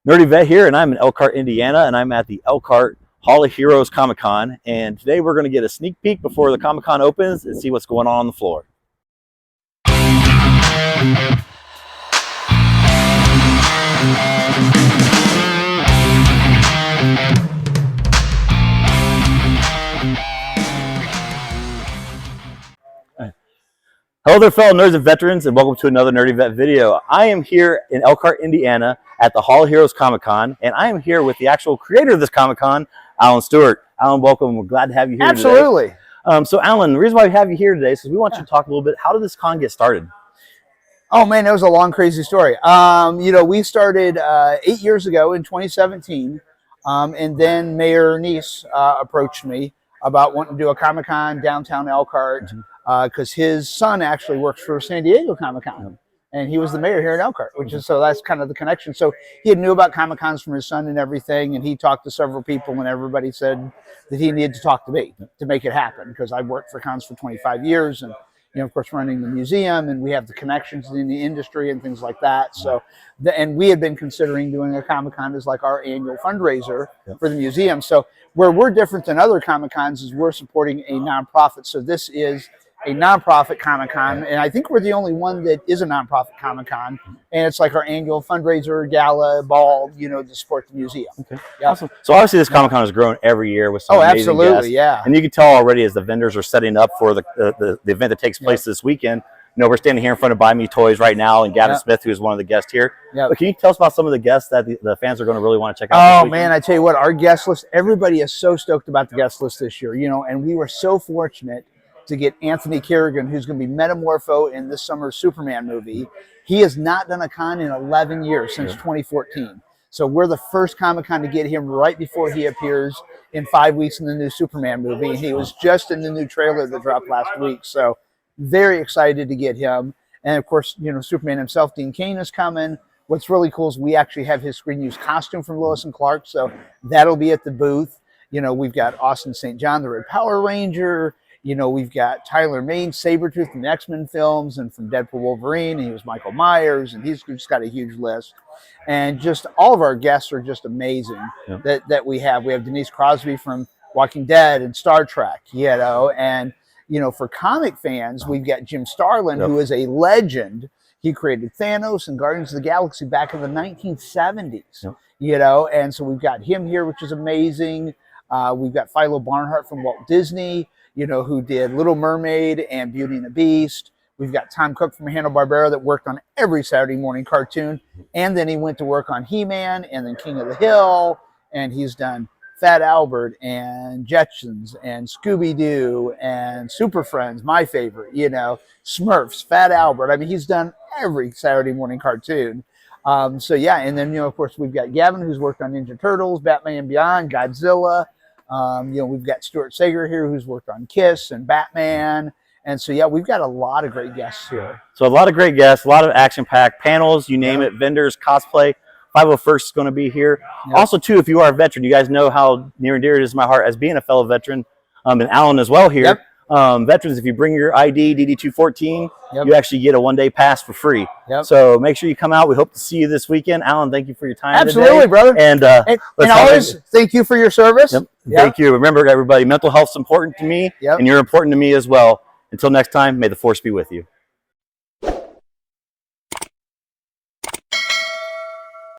Nerdy Vet here, and I'm in Elkhart, Indiana, and I'm at the Elkhart Hall of Heroes Comic Con. And today we're going to get a sneak peek before the Comic Con opens and see what's going on the floor. Hello there, fellow nerds and veterans, and welcome to another Nerdy Vet video. I am here in Elkhart, Indiana at the Hall of Heroes Comic Con, and I am here with the actual creator of this Comic Con, Allen Stewart. Allen, welcome. We're glad to have you here Absolutely. today. So, Allen, the reason why we have you here today is because we want you to talk a little bit. How did this con get started? Oh, man, that was a long, crazy story. We started 8 years ago in 2017, and then Mayor Nice approached me about wanting to do a Comic Con downtown Elkhart because his son actually works for San Diego Comic Con, and he was the mayor here in Elkhart, which is so that's kind of the connection. So he had knew about Comic Cons from his son and everything, and he talked to several people, and everybody said that he needed to talk to me to make it happen because I worked for cons for 25 years, and of course, running the museum, and we have the connections in the industry and things like that. So, and we had been considering doing a Comic Con as like our annual fundraiser for the museum. So, where we're different than other Comic Cons is we're supporting a nonprofit. So this is a nonprofit Comic Con, and I think we're the only one that is a nonprofit Comic Con, and it's like our annual fundraiser, gala, ball, to support the museum. Okay, awesome. So obviously this Comic Con has grown every year with some amazing guests. Yeah. And you can tell already as the vendors are setting up for the event that takes place this weekend. We're standing here in front of Buy Me Toys right now, and Gavin Smith, who is one of the guests here. But can you tell us about some of the guests that the fans are going to really want to check out? Oh, man, I tell you what, our guest list, everybody is so stoked about the guest list this year, and we were so fortunate to get Anthony Kerrigan, who's going to be Metamorpho in this summer's Superman movie. He has not done a con in 11 years, since 2014. So we're the first Comic-Con to get him right before he appears in 5 weeks in the new Superman movie. He was just in the new trailer that dropped last week. So very excited to get him. And of course, Superman himself, Dean Cain, is coming. What's really cool is we actually have his screen use costume from Lois and Clark. So that'll be at the booth. We've got Austin St. John, the Red Power Ranger. We've got Tyler Mane, Sabretooth from the X-Men films and from Deadpool Wolverine. And he was Michael Myers, and he's just got a huge list. And just all of our guests are just amazing that we have. We have Denise Crosby from Walking Dead and Star Trek, and, for comic fans, we've got Jim Starlin, who is a legend. He created Thanos and Guardians of the Galaxy back in the 1970s, and so we've got him here, which is amazing. We've got Philo Barnhart from Walt Disney, who did Little Mermaid and Beauty and the Beast. We've got Tom Cook from Hanna-Barbera that worked on every Saturday morning cartoon. And then he went to work on He-Man and then King of the Hill. And he's done Fat Albert and Jetsons and Scooby-Doo and Super Friends, my favorite, Smurfs, Fat Albert. I mean, he's done every Saturday morning cartoon. And then, of course, we've got Gavin, who's worked on Ninja Turtles, Batman and Beyond, Godzilla. We've got Stuart Sager here, who's worked on Kiss and Batman. And so, we've got a lot of great guests here. So a lot of great guests, a lot of action-packed panels, you name it, vendors, cosplay. 501st is going to be here. Also, too, if you are a veteran, you guys know how near and dear it is to my heart as being a fellow veteran, and Allen as well here. Veterans, if you bring your ID, DD214, you actually get a one-day pass for free. So make sure you come out. We hope to see you this weekend. Allen, thank you for your time Absolutely, today. brother. And always thank you for your service. Thank you. Remember, everybody, mental health is important to me, and you're important to me as well. Until next time, may the force be with you.